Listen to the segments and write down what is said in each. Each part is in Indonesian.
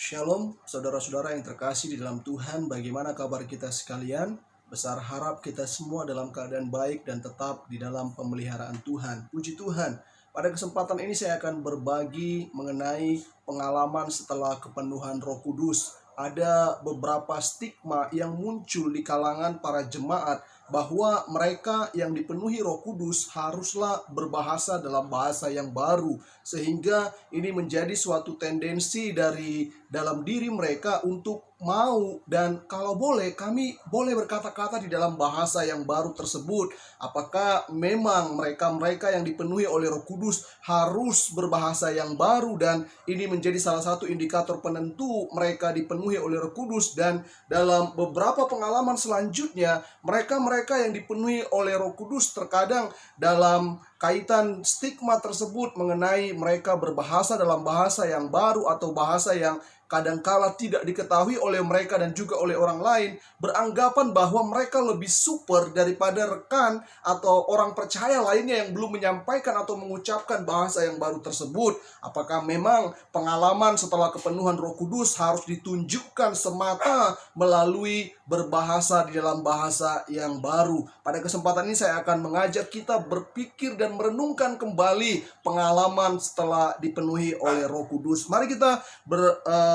Shalom, saudara-saudara yang terkasih di dalam Tuhan. Bagaimana kabar kita sekalian? Besar harap kita semua dalam keadaan baik dan tetap di dalam pemeliharaan Tuhan. Puji Tuhan. Pada kesempatan ini saya akan berbagi mengenai pengalaman setelah kepenuhan Roh Kudus. Ada beberapa stigma yang muncul di kalangan para jemaat bahwa mereka yang dipenuhi Roh Kudus haruslah berbahasa dalam bahasa yang baru, sehingga ini menjadi suatu tendensi dari dalam diri mereka untuk mau dan kalau boleh kami boleh berkata-kata di dalam bahasa yang baru tersebut. Apakah memang mereka yang dipenuhi oleh Roh Kudus harus berbahasa yang baru, dan ini menjadi salah satu indikator penentu mereka dipenuhi oleh Roh Kudus. Dan dalam beberapa pengalaman selanjutnya, mereka yang dipenuhi oleh Roh Kudus terkadang dalam kaitan stigma tersebut mengenai mereka berbahasa dalam bahasa yang baru atau bahasa yang kadangkala tidak diketahui oleh mereka dan juga oleh orang lain, beranggapan bahwa mereka lebih super daripada rekan atau orang percaya lainnya yang belum menyampaikan atau mengucapkan bahasa yang baru tersebut. Apakah memang pengalaman setelah kepenuhan Roh Kudus harus ditunjukkan semata melalui berbahasa di dalam bahasa yang baru? Pada kesempatan ini saya akan mengajak kita berpikir dan merenungkan kembali pengalaman setelah dipenuhi oleh Roh Kudus. Mari kita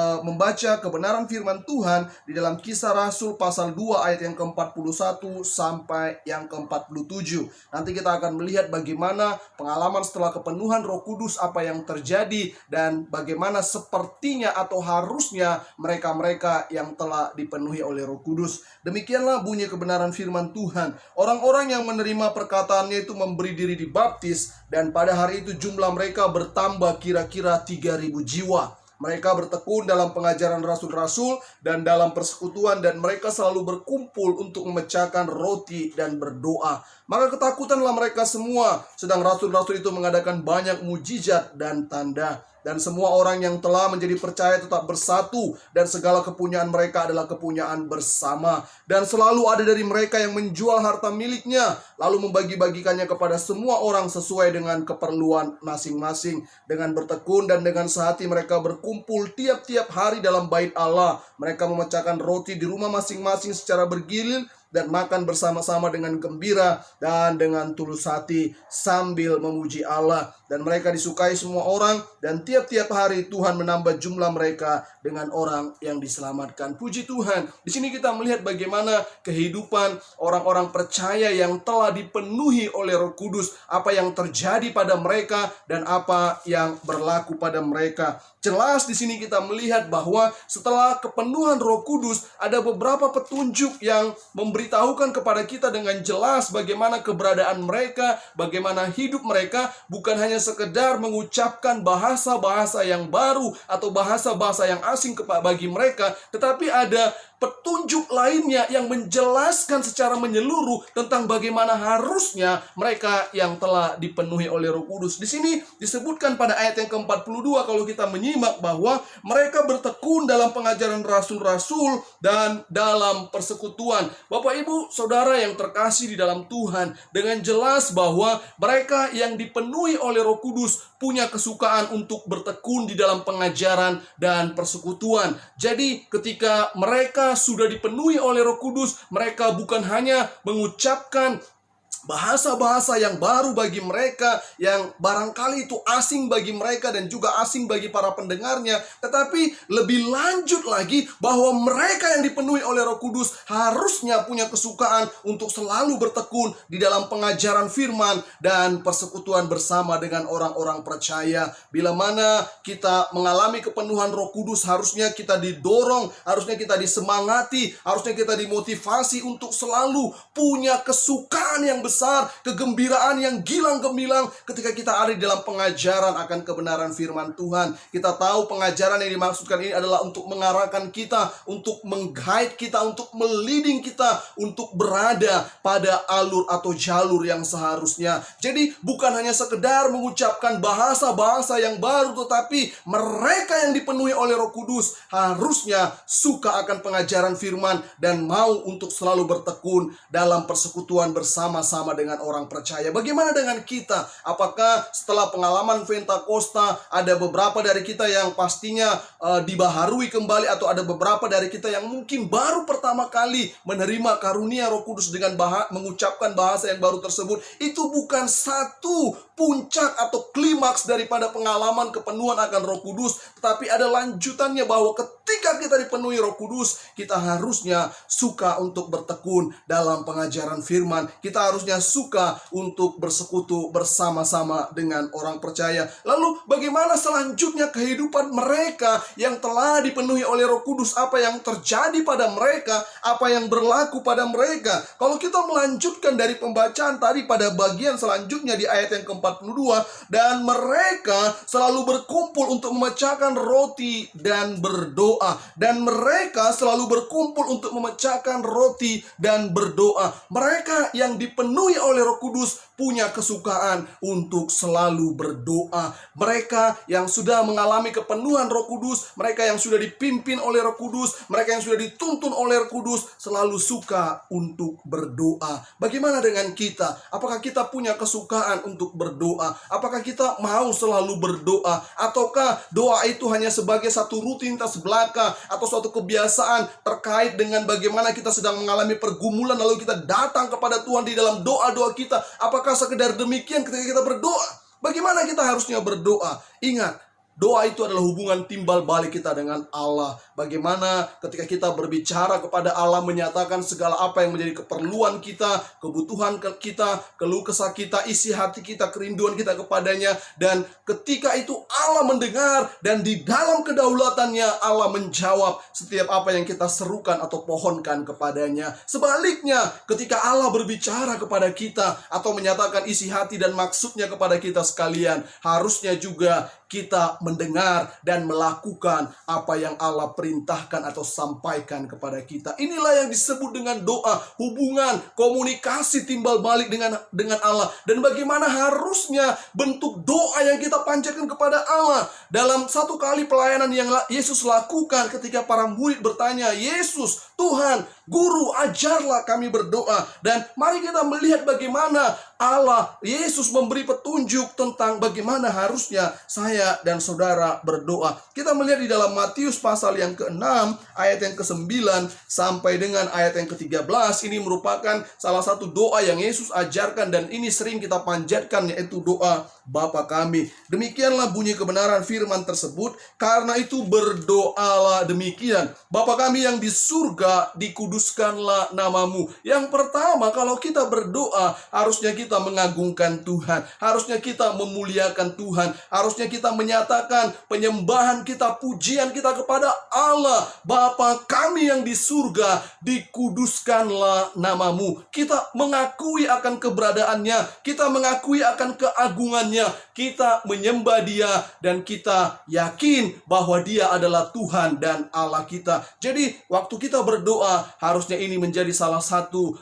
membaca kebenaran firman Tuhan di dalam Kisah Rasul pasal 2 ayat yang ke-41 sampai yang ke-47. Nanti kita akan melihat bagaimana pengalaman setelah kepenuhan Roh Kudus, apa yang terjadi, dan bagaimana sepertinya atau harusnya mereka yang telah dipenuhi oleh Roh Kudus. Demikianlah bunyi kebenaran firman Tuhan. Orang-orang yang menerima perkataannya itu memberi diri dibaptis, dan pada hari itu jumlah mereka bertambah kira-kira 3.000 jiwa. Mereka bertekun dalam pengajaran rasul-rasul dan dalam persekutuan, dan mereka selalu berkumpul untuk memecahkan roti dan berdoa. Maka ketakutanlah mereka semua, sedang rasul-rasul itu mengadakan banyak mujizat dan tanda. Dan semua orang yang telah menjadi percaya tetap bersatu, dan segala kepunyaan mereka adalah kepunyaan bersama. Dan selalu ada dari mereka yang menjual harta miliknya, lalu membagi-bagikannya kepada semua orang sesuai dengan keperluan masing-masing. Dengan bertekun dan dengan sehati mereka berkumpul tiap-tiap hari dalam bait Allah. Mereka memecahkan roti di rumah masing-masing secara bergilir, dan makan bersama-sama dengan gembira dan dengan tulus hati sambil memuji Allah. Dan mereka disukai semua orang, dan tiap-tiap hari Tuhan menambah jumlah mereka dengan orang yang diselamatkan. Puji Tuhan. Di sini kita melihat bagaimana kehidupan orang-orang percaya yang telah dipenuhi oleh Roh Kudus, apa yang terjadi pada mereka dan apa yang berlaku pada mereka. Jelas di sini kita melihat bahwa setelah kepenuhan Roh Kudus ada beberapa petunjuk yang memberitahukan kepada kita dengan jelas bagaimana keberadaan mereka, bagaimana hidup mereka, bukan hanya sekedar mengucapkan bahasa-bahasa yang baru atau bahasa-bahasa yang asing bagi mereka, tetapi ada petunjuk lainnya yang menjelaskan secara menyeluruh tentang bagaimana harusnya mereka yang telah dipenuhi oleh Roh Kudus. Di sini disebutkan pada ayat yang ke-42, kalau kita menyimak, bahwa mereka bertekun dalam pengajaran rasul-rasul dan dalam persekutuan. Bapak, Ibu, Saudara yang terkasih di dalam Tuhan, dengan jelas bahwa mereka yang dipenuhi oleh Roh Kudus punya kesukaan untuk bertekun di dalam pengajaran dan persekutuan. Jadi ketika mereka sudah dipenuhi oleh Roh Kudus, mereka bukan hanya mengucapkan bahasa-bahasa yang baru bagi mereka, yang barangkali itu asing bagi mereka dan juga asing bagi para pendengarnya, tetapi lebih lanjut lagi bahwa mereka yang dipenuhi oleh Roh Kudus harusnya punya kesukaan untuk selalu bertekun di dalam pengajaran firman dan persekutuan bersama dengan orang-orang percaya. Bila mana kita mengalami kepenuhan Roh Kudus, harusnya kita didorong, harusnya kita disemangati, harusnya kita dimotivasi untuk selalu punya kesukaan yang besar, kegembiraan yang gilang gemilang ketika kita ada di dalam pengajaran akan kebenaran firman Tuhan. Kita tahu pengajaran yang dimaksudkan ini adalah untuk mengarahkan kita, untuk meng-guide kita, untuk meliding kita, untuk berada pada alur atau jalur yang seharusnya. Jadi bukan hanya sekedar mengucapkan bahasa-bahasa yang baru, tetapi mereka yang dipenuhi oleh Roh Kudus harusnya suka akan pengajaran firman dan mau untuk selalu bertekun dalam persekutuan bersama-sama bersama dengan orang percaya. Bagaimana dengan kita? Apakah setelah pengalaman Pentakosta ada beberapa dari kita yang pastinya dibaharui kembali, atau ada beberapa dari kita yang mungkin baru pertama kali menerima karunia Roh Kudus dengan mengucapkan bahasa yang baru tersebut? Itu bukan satu puncak atau klimaks daripada pengalaman kepenuhan akan Roh Kudus, tetapi ada lanjutannya, bahwa ketika kita dipenuhi Roh Kudus, kita harusnya suka untuk bertekun dalam pengajaran firman. Kita harusnya suka untuk bersekutu bersama-sama dengan orang percaya. Lalu bagaimana selanjutnya kehidupan mereka yang telah dipenuhi oleh Roh Kudus? Apa yang terjadi pada mereka? Apa yang berlaku pada mereka? Kalau kita melanjutkan dari pembacaan tadi pada bagian selanjutnya di ayat yang ke-42, dan mereka selalu berkumpul untuk memecahkan roti dan berdoa. Dan mereka selalu berkumpul untuk memecahkan roti dan berdoa. Mereka yang dipenuhi oleh Roh Kudus punya kesukaan untuk selalu berdoa. Mereka yang sudah mengalami kepenuhan Roh Kudus, mereka yang sudah dipimpin oleh Roh Kudus, mereka yang sudah dituntun oleh Roh Kudus, selalu suka untuk berdoa. Bagaimana dengan kita? Apakah kita punya kesukaan untuk berdoa? Apakah kita mau selalu berdoa? Ataukah doa itu hanya sebagai satu rutinitas belaka atau suatu kebiasaan terkait dengan bagaimana kita sedang mengalami pergumulan, lalu kita datang kepada Tuhan di dalam doa-doa kita? Apakah sekedar demikian ketika kita berdoa? Bagaimana kita harusnya berdoa? Ingat, doa itu adalah hubungan timbal balik kita dengan Allah. Bagaimana ketika kita berbicara kepada Allah, menyatakan segala apa yang menjadi keperluan kita, kebutuhan kita, keluh kesah kita, isi hati kita, kerinduan kita kepadanya. Dan ketika itu Allah mendengar, dan di dalam kedaulatannya Allah menjawab setiap apa yang kita serukan atau pohonkan kepadanya. Sebaliknya, ketika Allah berbicara kepada kita atau menyatakan isi hati dan maksudnya kepada kita sekalian, harusnya juga kita mendengar dan melakukan apa yang Allah perintahkan atau sampaikan kepada kita. Inilah yang disebut dengan doa, hubungan, komunikasi timbal balik dengan Allah. Dan bagaimana harusnya bentuk doa yang kita panjatkan kepada Allah. Dalam satu kali pelayanan yang Yesus lakukan ketika para murid bertanya, "Yesus, Tuhan, Guru, ajarlah kami berdoa." Dan mari kita melihat bagaimana Allah, Yesus memberi petunjuk tentang bagaimana harusnya saya dan saudara berdoa. Kita melihat di dalam Matius pasal yang ke-6 ayat yang ke-9 sampai dengan ayat yang ke-13. Ini merupakan salah satu doa yang Yesus ajarkan, dan ini sering kita panjatkan, yaitu doa Bapa kami. Demikianlah bunyi kebenaran firman tersebut. Karena itu berdoalah demikian: Bapa kami yang di surga, dikuduskanlah namamu. Yang pertama, kalau kita berdoa, harusnya kita mengagungkan Tuhan, harusnya kita memuliakan Tuhan, harusnya kita menyatakan penyembahan kita, pujian kita kepada Allah. Bapa kami yang di surga, dikuduskanlah namamu. Kita mengakui akan keberadaannya, kita mengakui akan keagungannya, kita menyembah Dia, dan kita yakin bahwa Dia adalah Tuhan dan Allah kita. Jadi waktu kita berdoa, harusnya ini menjadi salah satu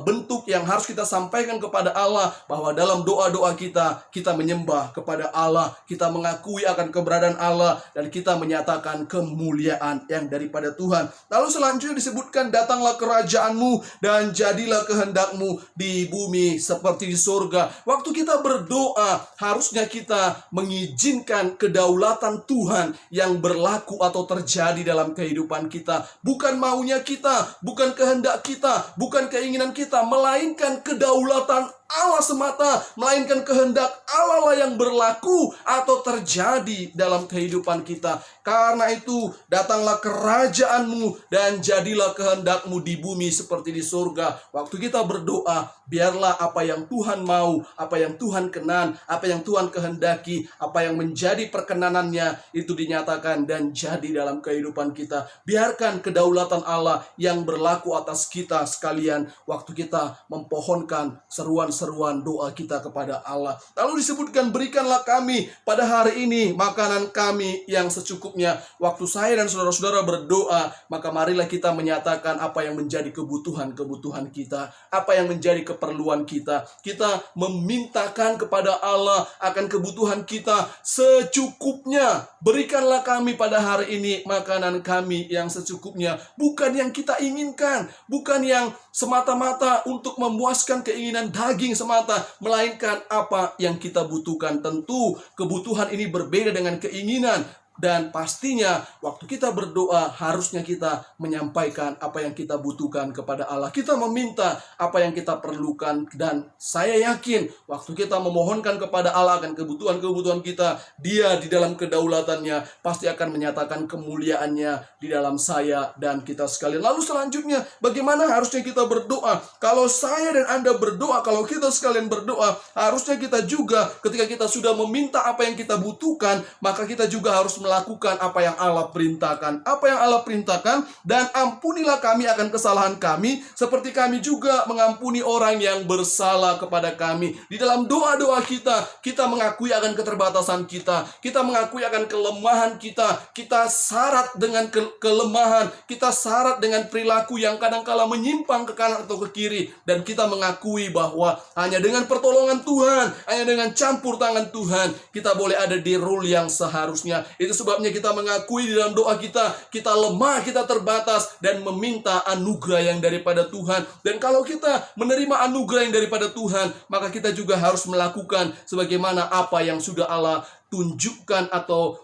bentuk yang harus kita sampaikan kepada Allah, bahwa dalam doa-doa kita menyembah kepada Allah, kita mengakui akan keberadaan Allah, dan kita menyatakan kemuliaan yang daripada Tuhan. Lalu selanjutnya disebutkan, datanglah kerajaanmu dan jadilah kehendakmu di bumi seperti di surga. Waktu kita berdoa, harusnya kita mengizinkan kedaulatan Tuhan yang berlaku atau terjadi dalam kehidupan kita. Bukan maunya kita, bukan kehendak kita, bukan keinginan kita, melainkan kedaulatan Allah semata, melainkan kehendak Allah lah yang berlaku atau terjadi dalam kehidupan kita. Karena itu, datanglah kerajaanmu dan jadilah kehendakmu di bumi seperti di surga. Waktu kita berdoa, biarlah apa yang Tuhan mau, apa yang Tuhan kenan, apa yang Tuhan kehendaki, apa yang menjadi perkenanannya, itu dinyatakan dan jadi dalam kehidupan kita. Biarkan kedaulatan Allah yang berlaku atas kita sekalian waktu kita mempohonkan seruan seruan doa kita kepada Allah. Lalu disebutkan, berikanlah kami pada hari ini makanan kami yang secukupnya. Waktu saya dan saudara-saudara berdoa, maka marilah kita menyatakan apa yang menjadi kebutuhan-kebutuhan kita, apa yang menjadi keperluan kita. Kita memintakan kepada Allah akan kebutuhan kita secukupnya. Berikanlah kami pada hari ini makanan kami yang secukupnya. Bukan yang kita inginkan, bukan yang semata-mata untuk memuaskan keinginan daging semata, melainkan apa yang kita butuhkan. Tentu kebutuhan ini berbeda dengan keinginan. Dan pastinya waktu kita berdoa harusnya kita menyampaikan apa yang kita butuhkan kepada Allah. Kita meminta apa yang kita perlukan. Dan saya yakin waktu kita memohonkan kepada Allah akan kebutuhan-kebutuhan kita, Dia di dalam kedaulatannya pasti akan menyatakan kemuliaannya di dalam saya dan kita sekalian. Lalu selanjutnya, bagaimana harusnya kita berdoa? Kalau saya dan Anda berdoa, kalau kita sekalian berdoa, harusnya kita juga ketika kita sudah meminta apa yang kita butuhkan, maka kita juga harus melakukan apa yang Allah perintahkan. Apa yang Allah perintahkan, dan ampunilah kami akan kesalahan kami, seperti kami juga mengampuni orang yang bersalah kepada kami. Di dalam doa-doa kita mengakui akan keterbatasan kita mengakui akan kelemahan kita syarat dengan kelemahan, kita syarat dengan perilaku yang kadangkala menyimpang ke kanan atau ke kiri, dan kita mengakui bahwa hanya dengan pertolongan Tuhan, hanya dengan campur tangan Tuhan, kita boleh ada di role yang seharusnya. Itu sebabnya kita mengakui di dalam doa kita lemah, kita terbatas, dan meminta anugerah yang daripada Tuhan. Dan kalau kita menerima anugerah yang daripada Tuhan, maka kita juga harus melakukan sebagaimana apa yang sudah Allah tunjukkan atau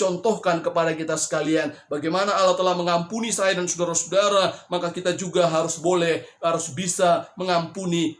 contohkan kepada kita sekalian. Bagaimana Allah telah mengampuni saya dan saudara-saudara, maka kita juga harus bisa mengampuni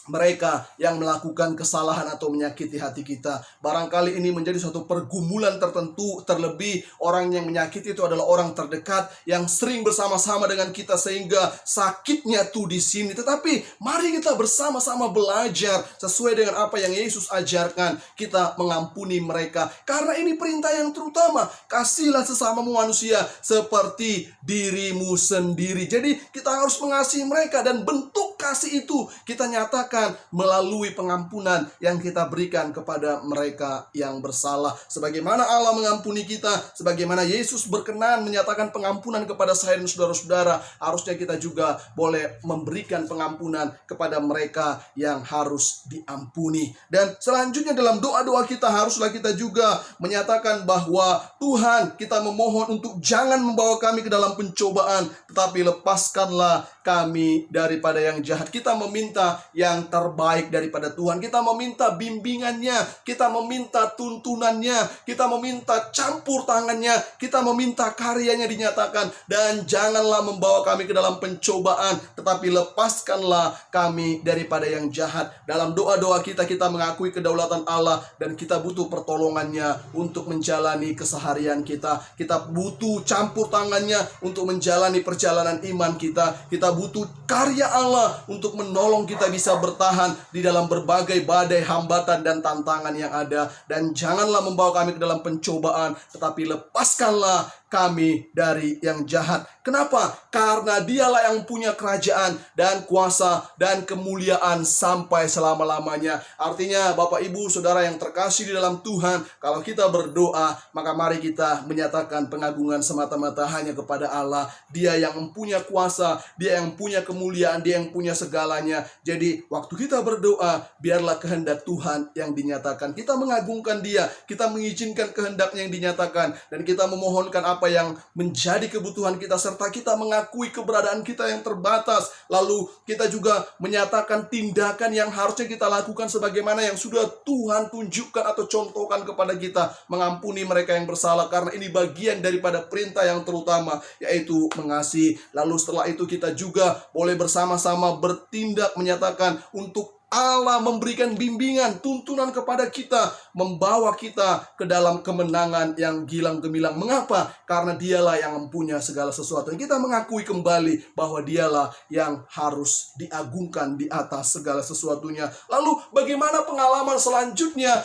mereka yang melakukan kesalahan atau menyakiti hati kita. Barangkali ini menjadi suatu pergumulan tertentu, terlebih orang yang menyakiti itu adalah orang terdekat yang sering bersama-sama dengan kita, sehingga sakitnya tuh di sini. Tetapi mari kita bersama-sama belajar sesuai dengan apa yang Yesus ajarkan. Kita mengampuni mereka, karena ini perintah yang terutama. Kasihilah sesama manusia seperti dirimu sendiri. Jadi kita harus mengasihi mereka, dan bentuk kasih itu kita nyatakan melalui pengampunan yang kita berikan kepada mereka yang bersalah. Sebagaimana Allah mengampuni kita, sebagaimana Yesus berkenan menyatakan pengampunan kepada saya dan saudara-saudara, harusnya kita juga boleh memberikan pengampunan kepada mereka yang harus diampuni. Dan selanjutnya dalam doa-doa kita haruslah kita juga menyatakan bahwa Tuhan, kita memohon untuk jangan membawa kami ke dalam pencobaan, tetapi lepaskanlah kami daripada yang jahat. Kita meminta yang terbaik daripada Tuhan. Kita meminta bimbingannya, kita meminta tuntunannya, kita meminta campur tangannya, kita meminta karyanya dinyatakan. Dan janganlah membawa kami ke dalam pencobaan, tetapi lepaskanlah kami daripada yang jahat. Dalam doa-doa kita mengakui kedaulatan Allah, dan kita butuh pertolongannya untuk menjalani keseharian kita. Kita butuh campur tangannya untuk menjalani perjalanan iman kita. Kita butuh karya Allah untuk menolong kita bisa bertahan di dalam berbagai badai, hambatan, dan tantangan yang ada. Dan janganlah membawa kami ke dalam pencobaan, tetapi lepaskanlah kami dari yang jahat. Kenapa? Karena Dialah yang punya kerajaan dan kuasa dan kemuliaan sampai selama-lamanya. Artinya Bapak Ibu Saudara yang terkasih di dalam Tuhan, kalau kita berdoa, maka mari kita menyatakan pengagungan semata-mata hanya kepada Allah. Dia yang mempunyai kuasa, Dia yang punya kemuliaan, Dia yang punya segalanya. Jadi waktu kita berdoa, biarlah kehendak Tuhan yang dinyatakan. Kita mengagungkan Dia, kita mengizinkan kehendaknya yang dinyatakan, dan kita memohonkan apa yang menjadi kebutuhan kita, serta kita mengakui keberadaan kita yang terbatas. Lalu kita juga menyatakan tindakan yang harusnya kita lakukan sebagaimana yang sudah Tuhan tunjukkan atau contohkan kepada kita, mengampuni mereka yang bersalah, karena ini bagian daripada perintah yang terutama, yaitu mengasihi. Lalu setelah itu kita juga boleh bersama-sama bertindak, menyatakan untuk Allah memberikan bimbingan, tuntunan kepada kita, membawa kita ke dalam kemenangan yang gilang gemilang. Mengapa? Karena Dialah yang mempunyai segala sesuatu. Dan kita mengakui kembali bahwa Dialah yang harus diagungkan di atas segala sesuatunya. Lalu bagaimana pengalaman selanjutnya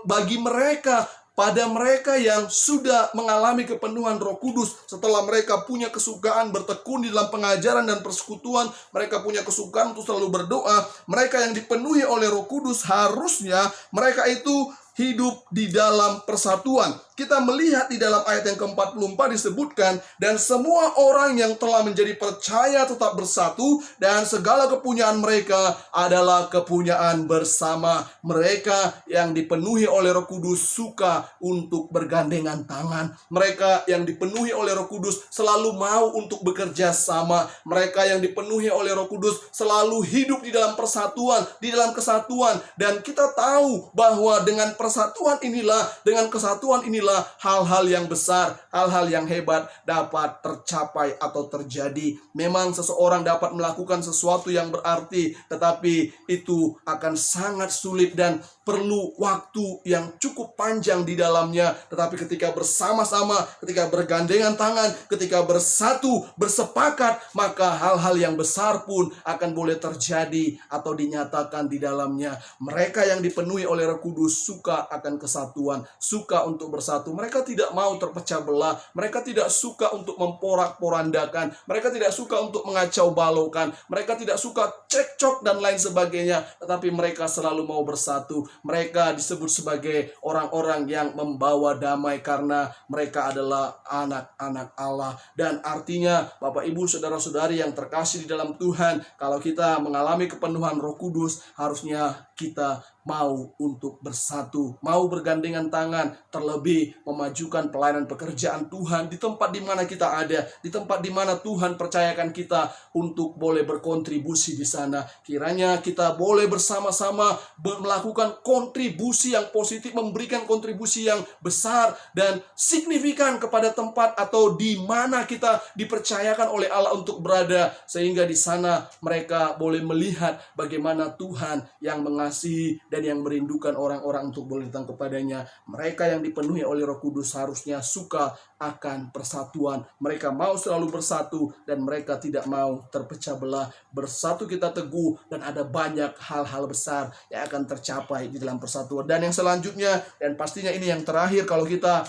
bagi mereka pada mereka yang sudah mengalami kepenuhan Roh Kudus, setelah mereka punya kesukaan bertekun di dalam pengajaran dan persekutuan, mereka punya kesukaan untuk selalu berdoa, mereka yang dipenuhi oleh Roh Kudus harusnya mereka itu hidup di dalam persatuan. Kita melihat di dalam ayat yang ke-44 disebutkan, dan semua orang yang telah menjadi percaya tetap bersatu, dan segala kepunyaan mereka adalah kepunyaan bersama. Mereka yang dipenuhi oleh Roh Kudus suka untuk bergandengan tangan. Mereka yang dipenuhi oleh Roh Kudus selalu mau untuk bekerja sama. Mereka yang dipenuhi oleh Roh Kudus selalu hidup di dalam persatuan, di dalam kesatuan. Dan kita tahu bahwa dengan persatuan inilah, dengan kesatuan inilah hal-hal yang besar, hal-hal yang hebat dapat tercapai atau terjadi. Memang seseorang dapat melakukan sesuatu yang berarti, tetapi itu akan sangat sulit dan perlu waktu yang cukup panjang di dalamnya. Tetapi ketika bersama-sama, ketika bergandengan tangan, ketika bersatu, bersepakat, maka hal-hal yang besar pun akan boleh terjadi atau dinyatakan di dalamnya. Mereka yang dipenuhi oleh Roh Kudus suka akan kesatuan, suka untuk bersatu. Mereka tidak mau terpecah belah. Mereka tidak suka untuk memporak-porandakan. Mereka tidak suka untuk mengacau balaukan. Mereka tidak suka cekcok dan lain sebagainya. Tetapi mereka selalu mau bersatu. Mereka disebut sebagai orang-orang yang membawa damai karena mereka adalah anak-anak Allah. Dan artinya, Bapak, Ibu, saudara-saudari yang terkasih di dalam Tuhan, kalau kita mengalami kepenuhan Roh Kudus, harusnya kita mau untuk bersatu, mau bergandengan tangan, terlebih memajukan pelayanan pekerjaan Tuhan di tempat di mana kita ada, di tempat di mana Tuhan percayakan kita untuk boleh berkontribusi di sana. Kiranya kita boleh bersama-sama melakukan kontribusi yang positif, memberikan kontribusi yang besar dan signifikan kepada tempat atau di mana kita dipercayakan oleh Allah untuk berada, sehingga di sana mereka boleh melihat bagaimana Tuhan yang mengasihi dan yang merindukan orang-orang untuk boleh datang kepadanya. Mereka yang dipenuhi oleh Roh Kudus harusnya suka akan persatuan. Mereka mau selalu bersatu dan mereka tidak mau terpecah belah. Bersatu kita teguh dan ada banyak hal-hal besar yang akan tercapai di dalam persatuan. Dan yang selanjutnya, dan pastinya ini yang terakhir, kalau kita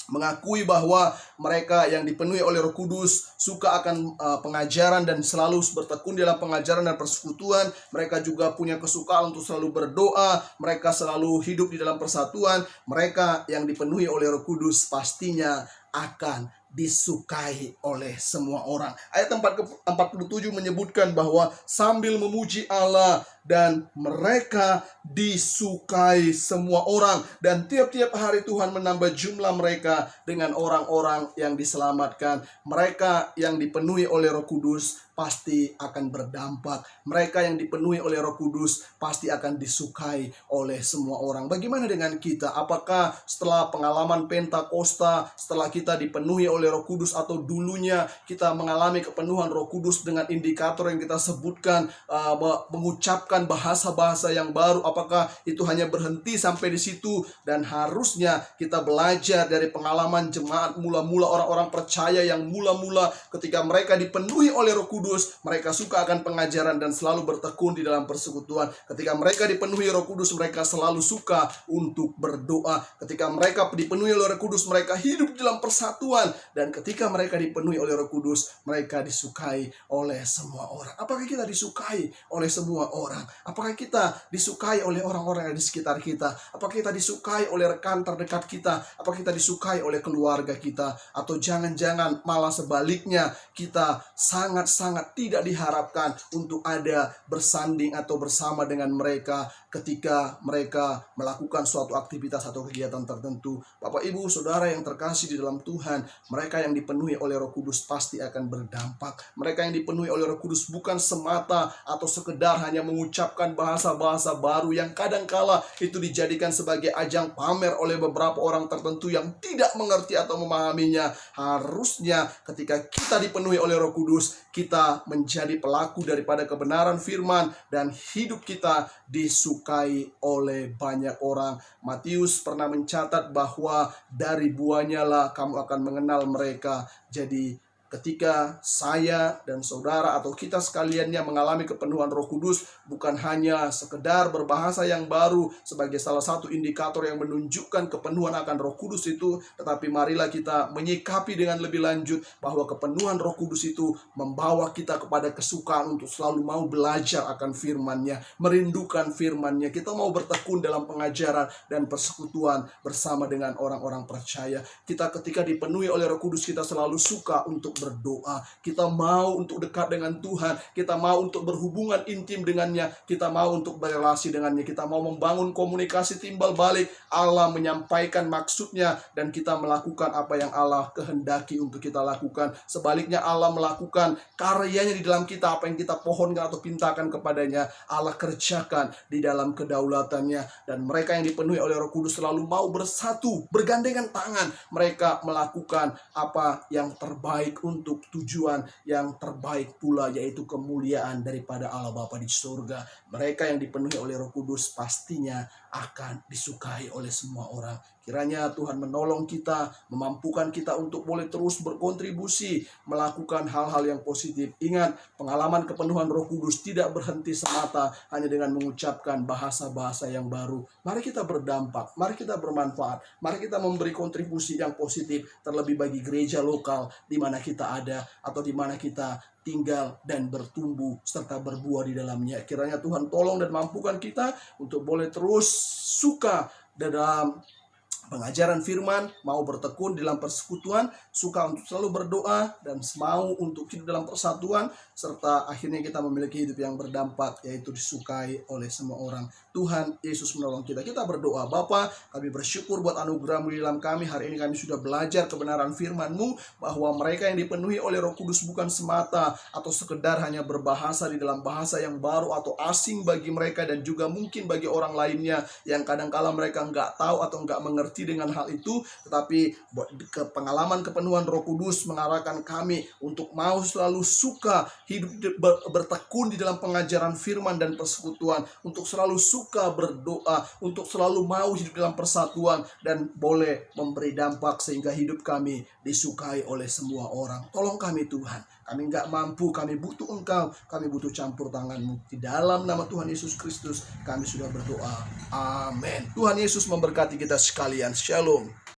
mengakui bahwa mereka yang dipenuhi oleh Roh Kudus suka akan pengajaran dan selalu bertekun dalam pengajaran dan persekutuan. Mereka juga punya kesukaan untuk selalu berdoa. Mereka selalu hidup di dalam persatuan. Mereka yang dipenuhi oleh Roh Kudus pastinya akan disukai oleh semua orang. Ayat 47 menyebutkan bahwa sambil memuji Allah, dan mereka disukai semua orang. Dan tiap-tiap hari Tuhan menambah jumlah mereka dengan orang-orang yang diselamatkan. Mereka yang dipenuhi oleh Roh Kudus pasti akan berdampak. Mereka yang dipenuhi oleh Roh Kudus pasti akan disukai oleh semua orang. Bagaimana dengan kita? Apakah setelah pengalaman Pentakosta, setelah kita dipenuhi oleh Roh Kudus, atau dulunya kita mengalami kepenuhan Roh Kudus dengan indikator yang kita sebutkan, mengucapkan bahasa-bahasa yang baru, apakah itu hanya berhenti sampai di situ? Dan harusnya kita belajar dari pengalaman jemaat mula-mula, orang-orang percaya yang mula-mula ketika mereka dipenuhi oleh Roh Kudus, mereka suka akan pengajaran dan selalu bertekun di dalam persekutuan. Ketika mereka dipenuhi Roh Kudus, mereka selalu suka untuk berdoa. Ketika mereka dipenuhi oleh Roh Kudus, mereka hidup dalam persatuan. Dan ketika mereka dipenuhi oleh Roh Kudus, mereka disukai oleh semua orang. Apakah kita disukai oleh semua orang? Apakah kita disukai oleh orang-orang yang di sekitar kita? Apakah kita disukai oleh rekan terdekat kita? Apakah kita disukai oleh keluarga kita? Atau jangan-jangan malah sebaliknya, kita sangat-sangat tidak diharapkan untuk ada bersanding atau bersama dengan mereka ketika mereka melakukan suatu aktivitas atau kegiatan tertentu. Bapak, Ibu, Saudara yang terkasih di dalam Tuhan, mereka yang dipenuhi oleh Roh Kudus pasti akan berdampak. Mereka yang dipenuhi oleh Roh Kudus bukan semata atau sekedar hanya mengucapkan bahasa-bahasa baru yang kadangkala itu dijadikan sebagai ajang pamer oleh beberapa orang tertentu yang tidak mengerti atau memahaminya. Harusnya ketika kita dipenuhi oleh Roh Kudus, kita menjadi pelaku daripada kebenaran firman dan hidup kita disukai oleh banyak orang. Matius pernah mencatat bahwa dari buahnya lah kamu akan mengenal mereka. Jadi ketika saya dan saudara atau kita sekaliannya mengalami kepenuhan Roh Kudus, bukan hanya sekedar berbahasa yang baru sebagai salah satu indikator yang menunjukkan kepenuhan akan Roh Kudus itu, tetapi marilah kita menyikapi dengan lebih lanjut bahwa kepenuhan Roh Kudus itu membawa kita kepada kesukaan untuk selalu mau belajar akan firman-Nya, merindukan firman-Nya. Kita mau bertekun dalam pengajaran dan persekutuan bersama dengan orang-orang percaya. Kita ketika dipenuhi oleh Roh Kudus, kita selalu suka untuk berdoa. Kita mau untuk dekat dengan Tuhan. Kita mau untuk berhubungan intim dengannya. Kita mau untuk berelasi dengannya. Kita mau membangun komunikasi timbal balik. Allah menyampaikan maksudnya dan kita melakukan apa yang Allah kehendaki untuk kita lakukan. Sebaliknya Allah melakukan karyanya di dalam kita. Apa yang kita pohonkan atau pintakan kepadanya, Allah kerjakan di dalam kedaulatannya. Dan mereka yang dipenuhi oleh Roh Kudus selalu mau bersatu, bergandengan tangan. Mereka melakukan apa yang terbaik untuk tujuan yang terbaik pula, yaitu kemuliaan daripada Allah Bapa di surga. Mereka yang dipenuhi oleh Roh Kudus pastinya akan disukai oleh semua orang. Kiranya Tuhan menolong kita, memampukan kita untuk boleh terus berkontribusi, melakukan hal-hal yang positif. Ingat, pengalaman kepenuhan Roh Kudus tidak berhenti semata hanya dengan mengucapkan bahasa-bahasa yang baru. Mari kita berdampak, mari kita bermanfaat, mari kita memberi kontribusi yang positif, terlebih bagi gereja lokal di mana kita ada atau di mana kita tinggal dan bertumbuh serta berbuah di dalamnya. Kiranya Tuhan tolong dan mampukan kita untuk boleh terus suka dalam pengajaran firman, mau bertekun dalam persekutuan, suka untuk selalu berdoa, dan mau untuk hidup dalam persatuan, serta akhirnya kita memiliki hidup yang berdampak, yaitu disukai oleh semua orang. Tuhan Yesus menolong kita. Kita berdoa. Bapa, kami bersyukur buat anugerah-Mu di dalam kami. Hari ini kami sudah belajar kebenaran firman-Mu, bahwa mereka yang dipenuhi oleh Roh Kudus bukan semata atau sekedar hanya berbahasa di dalam bahasa yang baru atau asing bagi mereka, dan juga mungkin bagi orang lainnya yang kadang-kala mereka nggak tahu atau nggak mengerti dengan hal itu, tetapi pengalaman kepenuhan Roh Kudus mengarahkan kami untuk mau selalu suka hidup bertekun di dalam pengajaran firman dan persekutuan, untuk selalu suka berdoa, untuk selalu mau hidup dalam persatuan dan boleh memberi dampak sehingga hidup kami disukai oleh semua orang. Tolong kami Tuhan, kami nggak mampu, kami butuh Engkau, kami butuh campur tangan-Mu. Di dalam nama Tuhan Yesus Kristus kami sudah berdoa. Amin. Tuhan Yesus memberkati kita sekalian. Shalom.